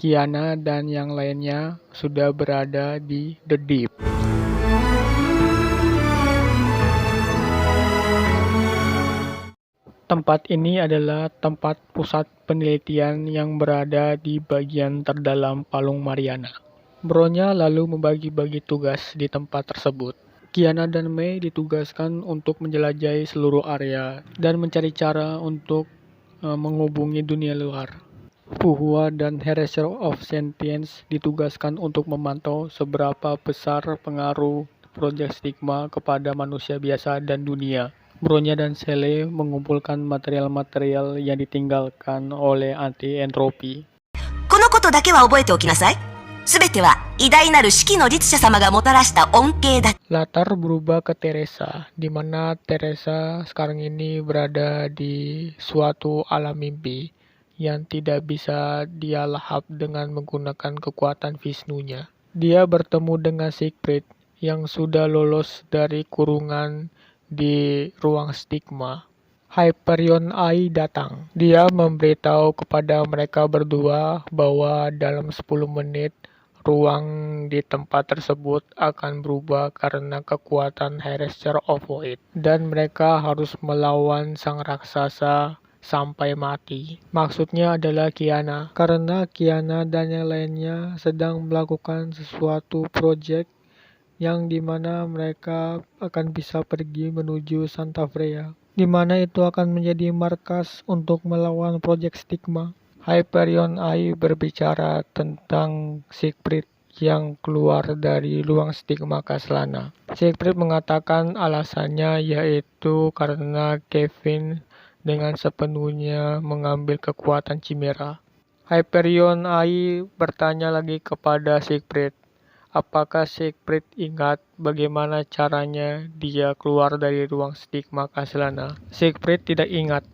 Kiana dan yang lainnya sudah berada di The Deep. Tempat ini adalah tempat pusat penelitian yang berada di bagian terdalam Palung Mariana. Bronya lalu membagi-bagi tugas di tempat tersebut. Kiana dan Mei ditugaskan untuk menjelajahi seluruh area dan mencari cara untuk menghubungi dunia luar. Puhua dan Harasser of Sentience ditugaskan untuk memantau seberapa besar pengaruh Project Stigma kepada manusia biasa dan dunia. Bronya dan Sele mengumpulkan material-material yang ditinggalkan oleh anti-entropi. このことだけは覚えておきなさい。すべては偉大なる四季の律者様がもたらした恩恵だ。 Latar berubah ke Teresa, di mana Teresa sekarang ini berada di suatu alam mimpi yang tidak bisa dia lahap dengan menggunakan kekuatan Vishnu-nya. Dia bertemu dengan Siegfried yang sudah lolos dari kurungan di ruang stigma. Hyperion Ai datang. Dia memberitahu kepada mereka berdua bahwa dalam 10 menit ruang di tempat tersebut akan berubah karena kekuatan Harasser of Void, dan mereka harus melawan sang raksasa sampai mati. Maksudnya adalah Kiana, karena Kiana dan yang lainnya sedang melakukan sesuatu proyek yang dimana mereka akan bisa pergi menuju Santa Freya, di mana itu akan menjadi markas untuk melawan Project Stigma. Hyperion Ai berbicara tentang Siegfried yang keluar dari ruang stigma Kaslana. Siegfried mengatakan alasannya yaitu karena Kevin dengan sepenuhnya mengambil kekuatan Chimera. Hyperion Ai bertanya lagi kepada Siegfried, apakah Siegfried ingat bagaimana caranya dia keluar dari ruang stigma Kaslana? Siegfried tidak ingat.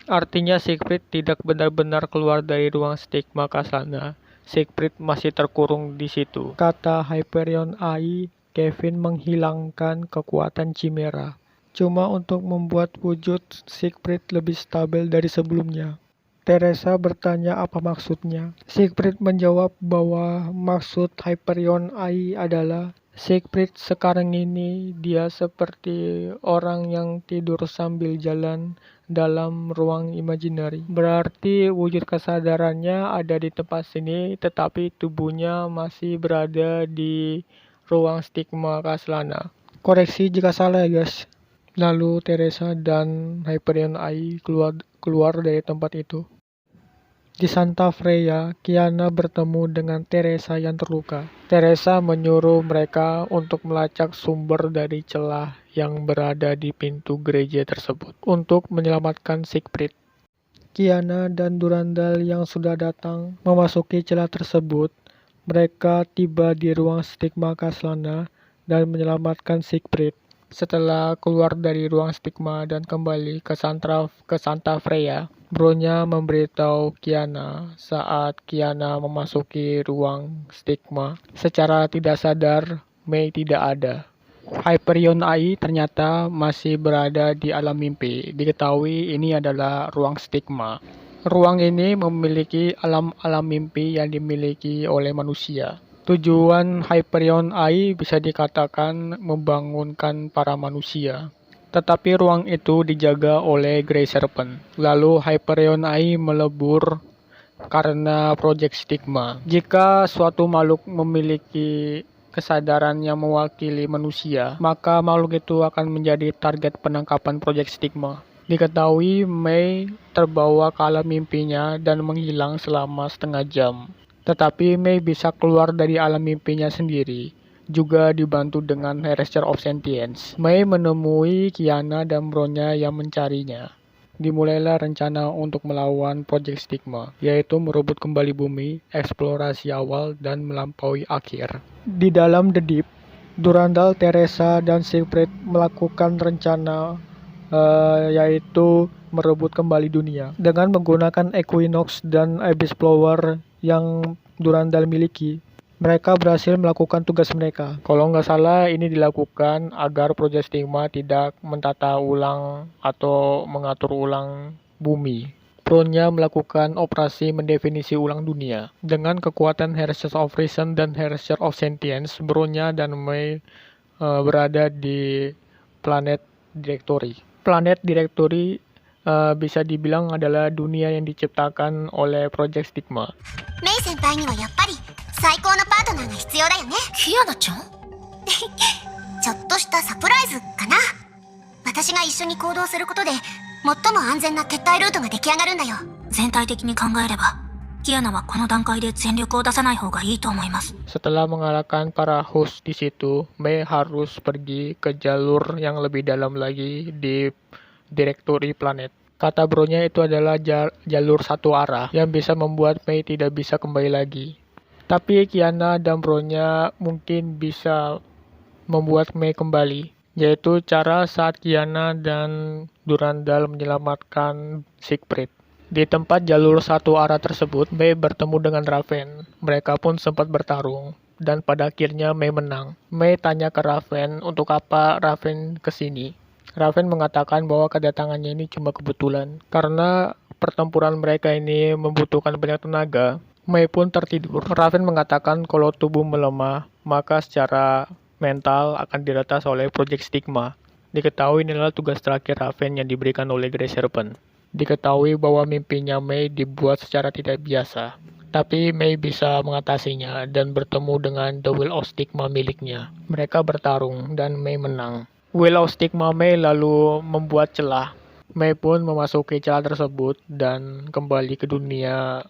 Artinya Siegfried tidak benar-benar keluar dari ruang stigma Kaslana. Siegfried masih terkurung di situ. Kata Hyperion Ai, Kevin menghilangkan kekuatan Chimera cuma untuk membuat wujud Siegfried lebih stabil dari sebelumnya. Teresa bertanya apa maksudnya. Siegfried menjawab bahwa maksud Hyperion Ai adalah Siegfried sekarang ini dia seperti orang yang tidur sambil jalan dalam ruang imaginary. Berarti wujud kesadarannya ada di tempat sini, tetapi tubuhnya masih berada di ruang stigma Kaslana. Koreksi jika salah ya guys. Lalu Teresa dan Hyperion Ai keluar dari tempat itu. Di Santa Freya, Kiana bertemu dengan Teresa yang terluka. Teresa menyuruh mereka untuk melacak sumber dari celah yang berada di pintu gereja tersebut untuk menyelamatkan Siegfried. Kiana dan Durandal yang sudah datang memasuki celah tersebut. Mereka tiba di ruang stigma Kaslana dan menyelamatkan Siegfried. Setelah keluar dari ruang stigma dan kembali ke Santa Freya, Bronya memberitahu Kiana saat Kiana memasuki ruang stigma. Secara tidak sadar, Mei tidak ada. Hyperion Ai ternyata masih berada di alam mimpi. Diketahui ini adalah ruang stigma. Ruang ini memiliki alam-alam mimpi yang dimiliki oleh manusia. Tujuan Hyperion Ai bisa dikatakan membangunkan para manusia. Tetapi ruang itu dijaga oleh Grey Serpent. Lalu Hyperion Ai melebur karena Project Stigma. Jika suatu makhluk memiliki kesadaran yang mewakili manusia, maka makhluk itu akan menjadi target penangkapan Project Stigma. Diketahui Mei terbawa ke alam mimpinya dan menghilang selama setengah jam. Tetapi Mei bisa keluar dari alam mimpinya sendiri, juga dibantu dengan Harasser of Sentience. Mei menemui Kiana dan Bronya yang mencarinya. Dimulailah rencana untuk melawan Project Stigma, yaitu merebut kembali bumi, eksplorasi awal, dan melampaui akhir. Di dalam The Deep, Durandal, Teresa, dan Siegfried melakukan rencana yaitu merebut kembali dunia dengan menggunakan Equinox dan Abyss Flower yang Durandal miliki. Mereka berhasil melakukan tugas mereka. Kalau nggak salah ini dilakukan agar Project Stigma tidak mentata ulang atau mengatur ulang bumi. Bronya melakukan operasi mendefinisi ulang dunia. Dengan kekuatan Heresian of Reason dan Heresian of Sentience, Bronya dan Mei berada di planet Directory. Planet Directory bisa dibilang adalah dunia yang diciptakan oleh Project Stigma. メイ先輩にはやっぱり最高のパートナーが必要だよね。キアナちゃんちょっとしたサプライズかな。私が一緒に行動することで最も安全な撤退ルートが出来上がるんだよ。全体的に考えればキアナはこの段階で全力を出さない方がいいと思います。 Setelah mengalahkan para host di situ, Mei harus pergi ke jalur yang lebih dalam lagi di Directory Planet. Kata bronya itu adalah jalur satu arah yang bisa membuat Mei tidak bisa kembali lagi. Tapi Kiana dan bronya mungkin bisa membuat Mei kembali, yaitu cara saat Kiana dan Durandal menyelamatkan Siegfried. Di tempat jalur satu arah tersebut, Mei bertemu dengan Raven. Mereka pun sempat bertarung, dan pada akhirnya Mei menang. Mei tanya ke Raven untuk apa Raven kesini. Raven mengatakan bahwa kedatangannya ini cuma kebetulan. Karena pertempuran mereka ini membutuhkan banyak tenaga, Mei pun tertidur. Raven mengatakan kalau tubuh melemah, maka secara mental akan diretas oleh Project Stigma. Diketahui ini adalah tugas terakhir Raven yang diberikan oleh Grey Serpent. Diketahui bahwa mimpinya Mei dibuat secara tidak biasa. Tapi Mei bisa mengatasinya dan bertemu dengan The Will of Stigma miliknya. Mereka bertarung dan Mei menang. Will of Stigma Mei lalu membuat celah. Mei pun memasuki celah tersebut dan kembali ke dunia,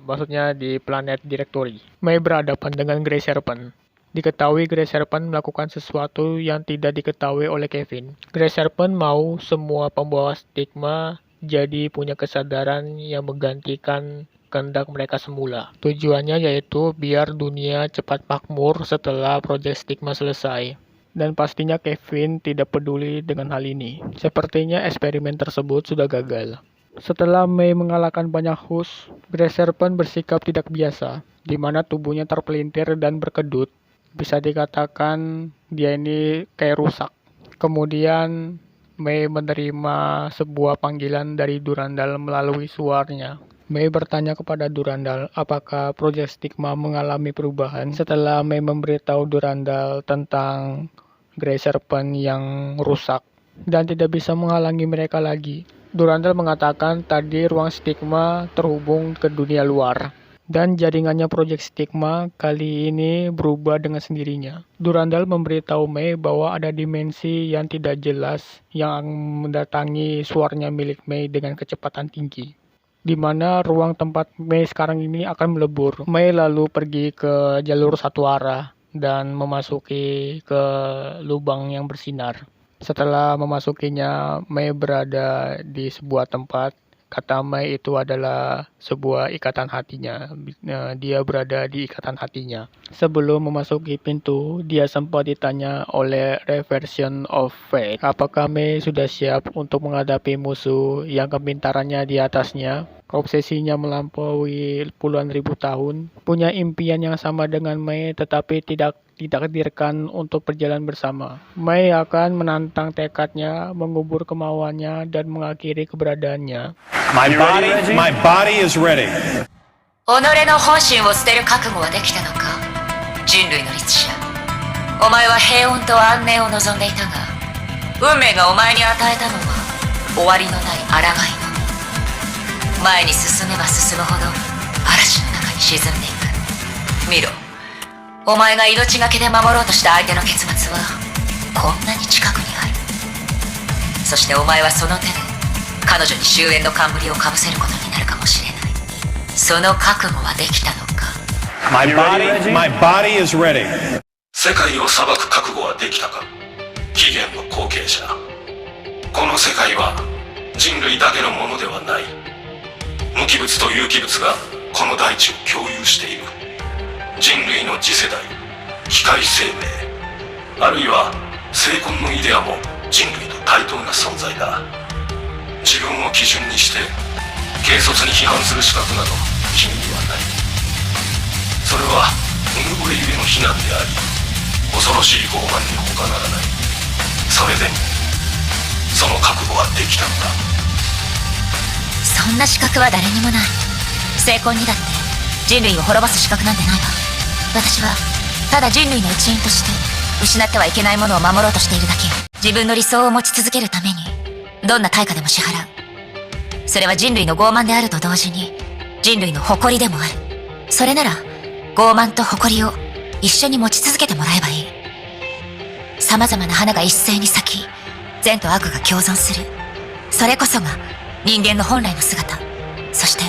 maksudnya di planet Directory. Mei berhadapan dengan Grey Serpent. Diketahui Grey Serpent melakukan sesuatu yang tidak diketahui oleh Kevin. Grey Serpent mau semua pembawa stigma jadi punya kesadaran yang menggantikan kehendak mereka semula. Tujuannya yaitu biar dunia cepat makmur setelah Project Stigma selesai. Dan pastinya Kevin tidak peduli dengan hal ini. Sepertinya eksperimen tersebut sudah gagal. Setelah Mei mengalahkan banyak host, Grey Serpent bersikap tidak biasa, di mana tubuhnya terpelintir dan berkedut. Bisa dikatakan dia ini kayak rusak. Kemudian Mei menerima sebuah panggilan dari Durandal melalui suaranya. Mei bertanya kepada Durandal apakah Project Stigma mengalami perubahan setelah Mei memberitahu Durandal tentang Grey Serpent yang rusak dan tidak bisa menghalangi mereka lagi. Durandal mengatakan tadi ruang Stigma terhubung ke dunia luar. Dan jaringannya Project Stigma kali ini berubah dengan sendirinya. Durandal memberitahu Mei bahwa ada dimensi yang tidak jelas yang mendatangi suaranya milik Mei dengan kecepatan tinggi. Di mana ruang tempat Mei sekarang ini akan melebur. Mei lalu pergi ke jalur satu arah dan memasuki ke lubang yang bersinar. Setelah memasukinya, Mei berada di sebuah tempat. Kata Mei itu adalah sebuah ikatan hatinya. Dia berada di ikatan hatinya. Sebelum memasuki pintu, dia sempat ditanya oleh Reversion of Fate. Apakah Mei sudah siap untuk menghadapi musuh yang kepintarannya di atasnya? Obsesinya melampaui puluhan ribu tahun. Punya impian yang sama dengan Mei tetapi tidak ditakdirkan untuk berjalan bersama. Mei akan menantang tekadnya, mengubur kemauannya, dan mengakhiri keberadaannya. My body is ready. 己の本心を捨てる覚悟はできたのか、人類の律者。お前は平穏と安寧を望んでいたが、運命がお前に与えたのは終わりのない抗いのみ。前に進めば進むほど嵐の中に沈んでいく。見ろ、お前が命がけで守ろうとした相手の結末はこんなに近くにある。そしてお前はその手で彼女に終焉の冠をかぶせることになるかもしれない。その覚悟はできたのか。 My body is ready. 世界を裁く覚悟はできたか。起源の後継者。この世界は人類だけのものではない。無機物と有機物がこの大地を共有している。人類の次世代、機械生命、あるいは精魂のイデアも人類と対等な存在だ。自分を基準にして軽率に批判する資格など君にはない。それはうぬぼれゆえの非難であり、恐ろしい傲慢に他ならない。それでもその覚悟はできたのだ。そそんな資格は誰にもない。精魂にだって人類を滅ぼす資格なんてないわ。私はただ人類の一員として失ってはいけないものを守ろうとしているだけよ。自分の理想を持ち続けるためにどんな対価でも支払う。それは人類の傲慢であると同時に人類の誇りでもある。それなら傲慢と誇りを一緒に持ち続けてもらえばいい。様々な花が一斉に咲き、善と悪が共存する。それこそが人間の本来の姿、そして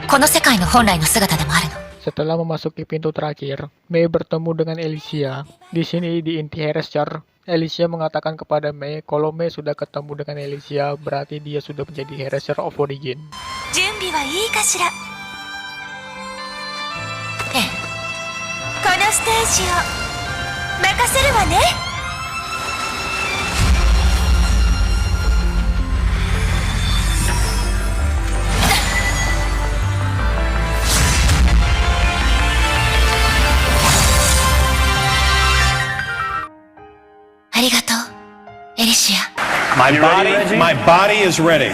この世界の本来の姿でもあるの。Setelah memasuki pintu terakhir, Mei bertemu dengan Alicia. Di sini di inti Herrescher, Alicia mengatakan kepada Mei kalau Mei sudah ketemu dengan Alicia, berarti dia sudah menjadi Herrescher of Origin. 準備はいいかしら。ええ、このステージを任せるわね。ありがとう、エリシア。My body is ready.